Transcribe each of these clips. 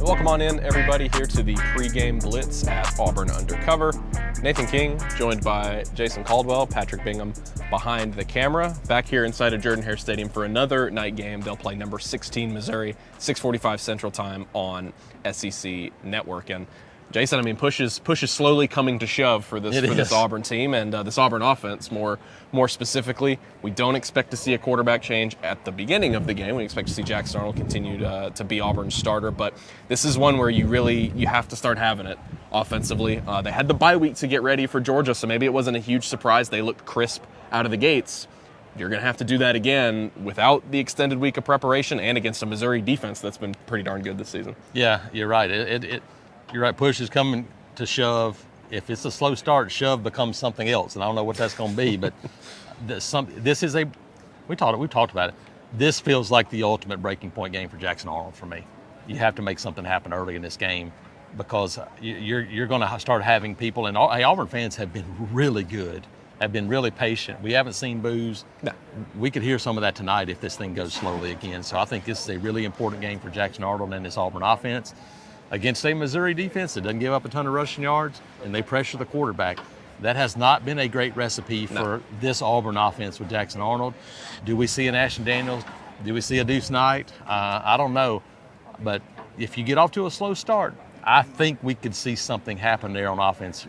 Welcome on in, everybody, here to the pregame Blitz at Auburn Undercover. Nathan King, joined by Jason Caldwell, Patrick Bingham behind the camera. Back here inside of Jordan-Hare Stadium for another night game. They'll play number 16 Missouri, 6:45 Central Time on SEC Network. And Jason, I mean, push is slowly coming to shove for this Auburn team and this Auburn offense. More specifically, we don't expect to see a quarterback change at the beginning of the game. We expect to see Jackson Arnold continue to be Auburn's starter, but this is one where you have to start having it offensively. They had the bye week to get ready for Georgia, so maybe it wasn't a huge surprise. They looked crisp out of the gates. You're going to have to do that again without the extended week of preparation and against a Missouri defense that's been pretty darn good this season. Yeah, you're right. You're right. Push is coming to shove. If it's a slow start, shove becomes something else, and I don't know what that's going to be. But we talked about it. This feels like the ultimate breaking point game for Jackson Arnold for me. You have to make something happen early in this game because you're going to start having people, and Auburn fans have been really good, have been really patient. We haven't seen boos. No. We could hear some of that tonight if this thing goes slowly again. So I think this is a really important game for Jackson Arnold and this Auburn offense against a Missouri defense that doesn't give up a ton of rushing yards, and they pressure the quarterback. That has not been a great recipe for this Auburn offense with Jackson Arnold. Do we see an Ashton Daniels? Do we see a Deuce Knight? I don't know. But if you get off to a slow start, I think we could see something happen there on offense,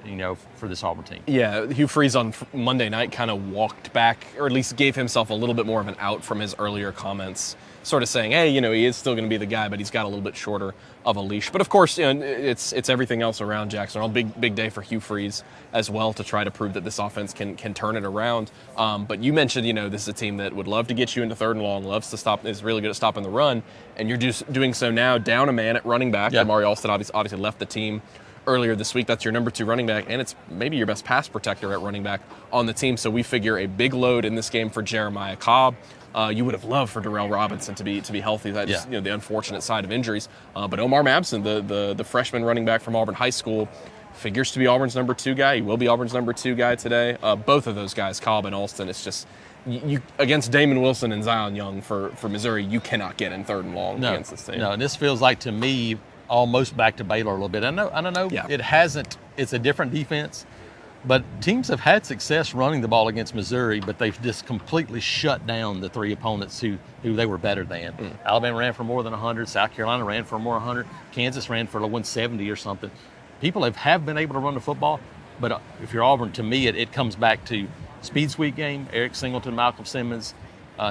for this Auburn team. Yeah, Hugh Freeze on Monday night kind of walked back, or at least gave himself a little bit more of an out from his earlier comments, sort of saying, hey, he is still going to be the guy, but he's got a little bit shorter of a leash. But of course, it's everything else around Jackson Arnold. Big day for Hugh Freeze as well to try to prove that this offense can turn it around. But you mentioned, this is a team that would love to get you into third and long, loves to stop, is really good at stopping the run, and you're just doing so now down a man at running back. Yeah. Amari Alston obviously left the team earlier this week. That's your number 2 running back, and it's maybe your best pass protector at running back on the team. So we figure a big load in this game for Jeremiah Cobb. You would have loved for Darrell Robinson to be healthy. That's just, the unfortunate side of injuries. But Omar Mabson, the freshman running back from Auburn High School, figures to be Auburn's number 2 guy. He will be Auburn's number 2 guy today. Both of those guys, Cobb and Alston, it's just you against Damon Wilson and Zion Young for Missouri, you cannot get in third and long against this team. No, and this feels like to me almost back to Baylor a little bit. I don't know. Yeah. It hasn't. It's a different defense. But teams have had success running the ball against Missouri, but they've just completely shut down the 3 opponents who they were better than. Alabama ran for more than 100. South Carolina ran for more than 100. Kansas ran for 170 or something. People have been able to run the football, but if you're Auburn, to me, it comes back to speed sweep game, Eric Singleton, Malcolm Simmons,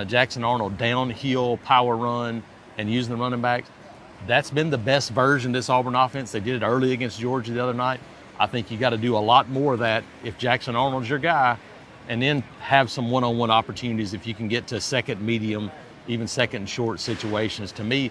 Jackson Arnold, downhill power run, and using the running backs. That's been the best version of this Auburn offense. They did it early against Georgia the other night. I think you got to do a lot more of that if Jackson Arnold's your guy, and then have some one-on-one opportunities if you can get to second medium, even second and short situations. To me,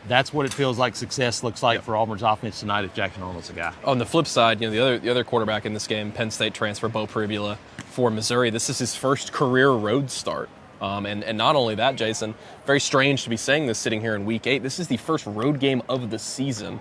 that's what it feels like success looks like for Auburn's offense tonight if Jackson Arnold's the guy. On the flip side, the other quarterback in this game, Penn State transfer Bo Pribula for Missouri. This is his first career road start. And not only that, Jason, very strange to be saying this sitting here in week 8. This is the first road game of the season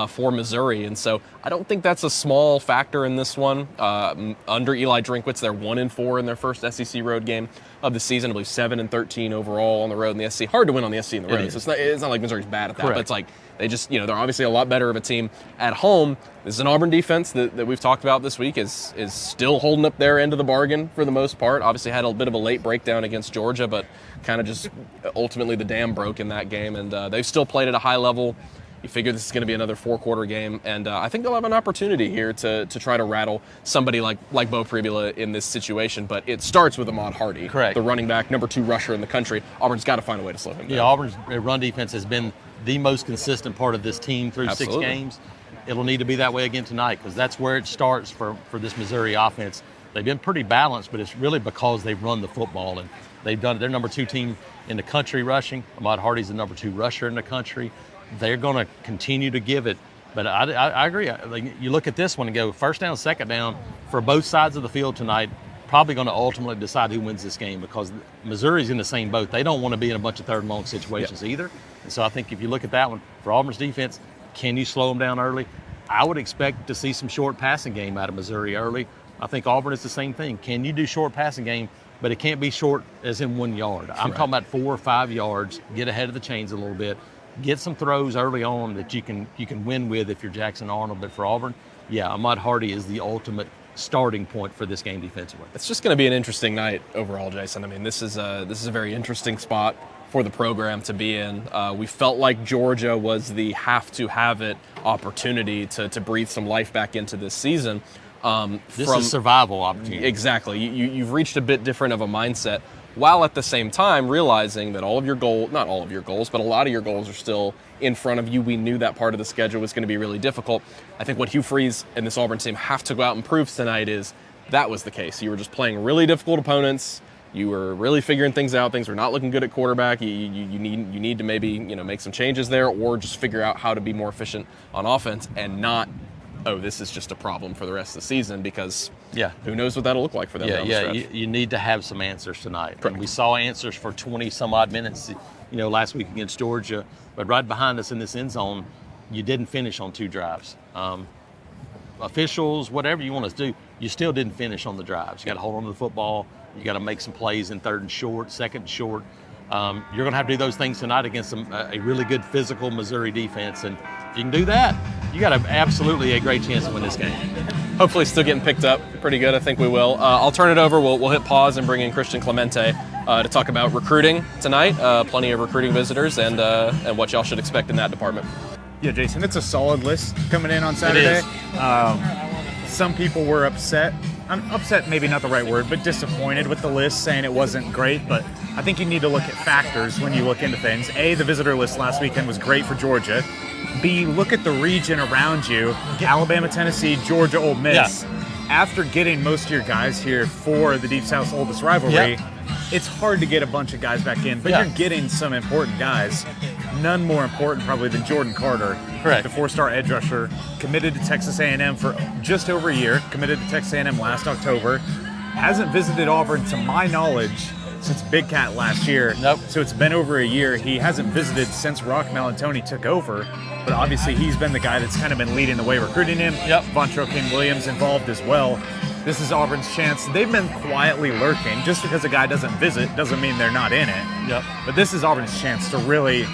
for Missouri. And so I don't think that's a small factor in this one. Under Eli Drinkwitz, they're 1-4 in their first SEC road game of the season. I believe 7-13 overall on the road in the SEC. Hard to win on the SEC in the road. So it's not like Missouri's bad at that. Correct. But it's like they just, they're obviously a lot better of a team at home. This is an Auburn defense that we've talked about this week is still holding up their end of the bargain for the most part. Obviously had a bit of a late breakdown against Georgia, but kind of just ultimately the dam broke in that game. And they've still played at a high level. You figure this is going to be another 4-quarter game, and I think they'll have an opportunity here to try to rattle somebody like Bo Pribula in this situation. But it starts with Ahmad Hardy, correct, the running back, number 2 rusher in the country. Auburn's got to find a way to slow him down. Yeah, Auburn's run defense has been the most consistent part of this team through Absolutely. 6 games. It'll need to be that way again tonight because that's where it starts for this Missouri offense. They've been pretty balanced, but it's really because they've run the football, and they've done it. They're number 2 team in the country rushing. Ahmad Hardy's the number 2 rusher in the country. They're going to continue to give it. But I agree. You look at this one and go, first down, second down for both sides of the field tonight, probably going to ultimately decide who wins this game because Missouri's in the same boat. They don't want to be in a bunch of third and long situations either. And so I think if you look at that one, for Auburn's defense, can you slow them down early? I would expect to see some short passing game out of Missouri early. I think Auburn is the same thing. Can you do short passing game, but it can't be short as in 1 yard. I'm talking about 4 or 5 yards, get ahead of the chains a little bit. get some throws early on that you can win with if you're Jackson Arnold. But for Auburn, yeah, Ahmad Hardy is the ultimate starting point for this game defensively. It's just going to be an interesting night overall, Jason. I mean, this is a very interesting spot for the program to be in. We felt like Georgia was the have-to-have-it opportunity to breathe some life back into this season. This is survival opportunity. Exactly. You've reached a bit different of a mindset, while at the same time realizing that all of your goals, not all of your goals, but a lot of your goals are still in front of you. We knew that part of the schedule was going to be really difficult. I think what Hugh Freeze and this Auburn team have to go out and prove tonight is that was the case. You were just playing really difficult opponents. You were really figuring things out. Things were not looking good at quarterback. You need to maybe make some changes there, or just figure out how to be more efficient on offense, and not, oh, this is just a problem for the rest of the season, because who knows what that'll look like for them down the stretch. You need to have some answers tonight. Correct. We saw answers for 20 some odd minutes, last week against Georgia, but right behind us in this end zone, you didn't finish on 2 drives. Officials, whatever you want to do, you still didn't finish on the drives. You got to hold on to the football. You got to make some plays in 3rd and short, 2nd and short. You're going to have to do those things tonight against a really good physical Missouri defense. And if you can do that, you got absolutely a great chance to win this game. Hopefully still getting picked up pretty good. I think we will. I'll turn it over. We'll hit pause and bring in Christian Clemente to talk about recruiting tonight. Plenty of recruiting visitors and what y'all should expect in that department. Yeah, Jason, it's a solid list coming in on Saturday. Some people were upset. Upset, maybe not the right word, but disappointed with the list, saying it wasn't great. But I think you need to look at factors when you look into things. A, the visitor list last weekend was great for Georgia. B, look at the region around you. Alabama, Tennessee, Georgia, Ole Miss. Yeah. After getting most of your guys here for the Deep South's oldest rivalry, it's hard to get a bunch of guys back in, but you're getting some important guys. None more important probably than Jordan Carter. Correct. The 4-star edge rusher, committed to Texas A&M for just over a year, committed to Texas A&M last October. Hasn't visited Auburn, to my knowledge, since Big Cat last year. Nope. So it's been over a year. He hasn't visited since Rock Malantoni took over, but obviously he's been the guy that's kind of been leading the way recruiting him. Vontrell King-Williams involved as well. This is Auburn's chance. They've been quietly lurking. Just because a guy doesn't visit doesn't mean they're not in it. But this is Auburn's chance to really,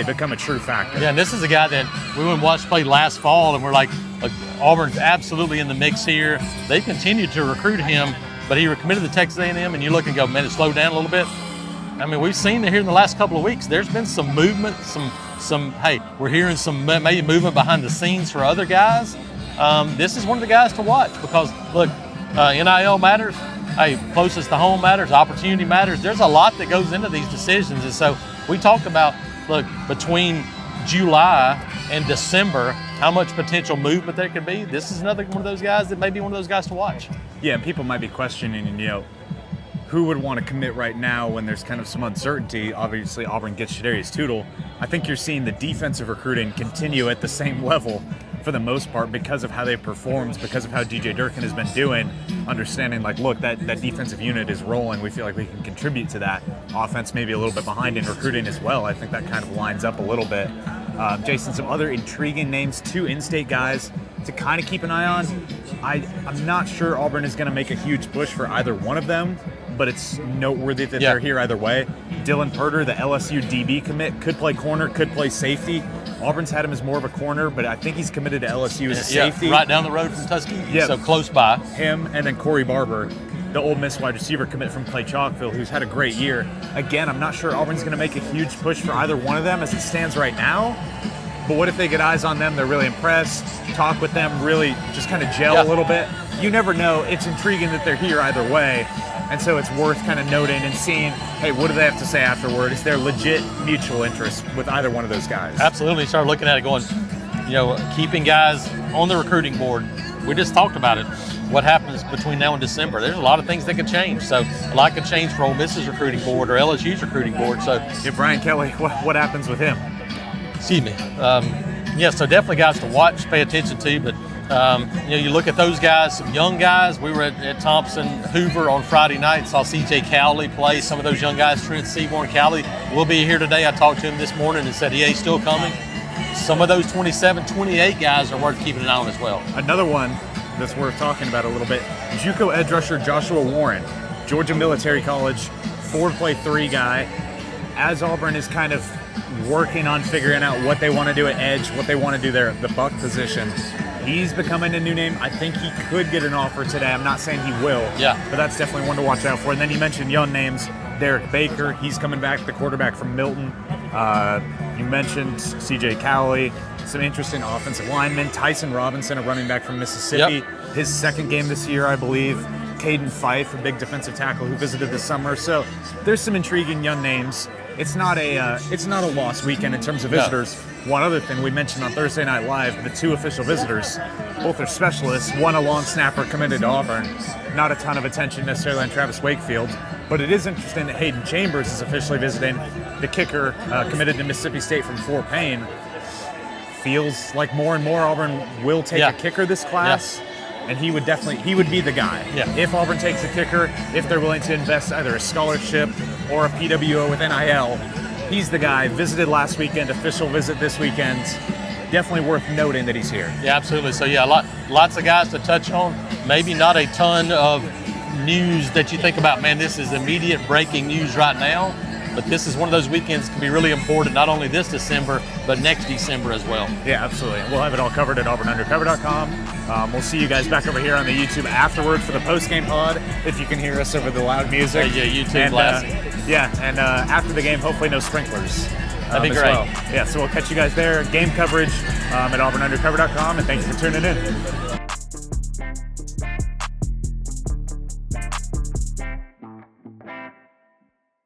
become a true factor. Yeah, and this is a guy that we went and watched play last fall, and we're like, Auburn's absolutely in the mix here. They've continued to recruit him, but he committed to Texas A&M, and you look and go, man, it slowed down a little bit. I mean, we've seen it here in the last couple of weeks. There's been some movement, we're hearing some maybe movement behind the scenes for other guys. This is one of the guys to watch because, look, NIL matters. Closest to home matters. Opportunity matters. There's a lot that goes into these decisions. And so we talked about, look, between July and December, how much potential movement there could be. This is another one of those guys that may be one of those guys to watch. Yeah, and people might be questioning, who would want to commit right now when there's kind of some uncertainty. Obviously, Auburn gets Shadarius Tootle. I think you're seeing the defensive recruiting continue at the same level for the most part because of how they've performed, because of how DJ Durkin has been doing, understanding look, that defensive unit is rolling. We feel like we can contribute to that. Offense maybe a little bit behind in recruiting as well. I think that kind of lines up a little bit. Jason, some other intriguing names, 2 in-state guys to kind of keep an eye on. I'm not sure Auburn is going to make a huge push for either one of them, but it's noteworthy that they're here either way. Dylan Purter, the LSU DB commit, could play corner, could play safety. Auburn's had him as more of a corner, but I think he's committed to LSU as a safety. Right down the road from Tuskegee, so close by. Him, and then Corey Barber, the Ole Miss wide receiver commit from Clay Chalkville, who's had a great year. Again, I'm not sure Auburn's going to make a huge push for either one of them as it stands right now. But what if they get eyes on them, they're really impressed, talk with them, really just kind of gel a little bit? You never know. It's intriguing that they're here either way. And so it's worth kind of noting and seeing, what do they have to say afterward? Is there legit mutual interest with either one of those guys? Absolutely. Start looking at it going, keeping guys on the recruiting board. We just talked about it. What happens between now and December? There's a lot of things that could change. So a lot could change for Ole Miss's recruiting board or LSU's recruiting board. So Brian Kelly, what happens with him? Excuse me. So definitely guys to watch, pay attention to, but you look at those guys, some young guys. We were at Thompson Hoover on Friday night, saw C.J. Cowley play. Some of those young guys, Trent Seaborn Cowley, will be here today. I talked to him this morning and said, he's still coming. Some of those 27, 28 guys are worth keeping an eye on as well. Another one that's worth talking about a little bit, JUCO edge rusher Joshua Warren, Georgia Military College, 4-play 3 guy. As Auburn is kind of working on figuring out what they want to do at edge, what they want to do there at the buck position. He's becoming a new name. I think he could get an offer today. I'm not saying he will. Yeah. But that's definitely one to watch out for. And then you mentioned young names. Derek Baker, he's coming back, the quarterback from Milton. You mentioned CJ Cowley, some interesting offensive linemen. Tyson Robinson, a running back from Mississippi. Yep. His second game this year, I believe. Caden Fife, a big defensive tackle who visited this summer. So there's some intriguing young names. It's not a lost weekend in terms of visitors. No. One other thing we mentioned on Thursday Night Live, the 2 official visitors, both are specialists. One a long snapper committed to Auburn. Not a ton of attention necessarily on Travis Wakefield, but it is interesting that Hayden Chambers is officially visiting. The kicker committed to Mississippi State from Fort Payne. Feels like more and more Auburn will take a kicker this class. And he would be the guy. Yeah. If Auburn takes a kicker, if they're willing to invest either a scholarship or a PWO with NIL, he's the guy. Visited last weekend, official visit this weekend. Definitely worth noting that he's here. Yeah, absolutely. So lots of guys to touch on. Maybe not a ton of news that you think about, man, this is immediate breaking news right now. But this is one of those weekends that can be really important, not only this December, but next December as well. Yeah, absolutely. We'll have it all covered at auburnundercover.com. We'll see you guys back over here on the YouTube afterward for the post-game pod, if you can hear us over the loud music. Yeah, YouTube blasting. And after the game, hopefully no sprinklers. That'd be great. Well. Yeah, so we'll catch you guys there. Game coverage at auburnundercover.com, and thank you for tuning in.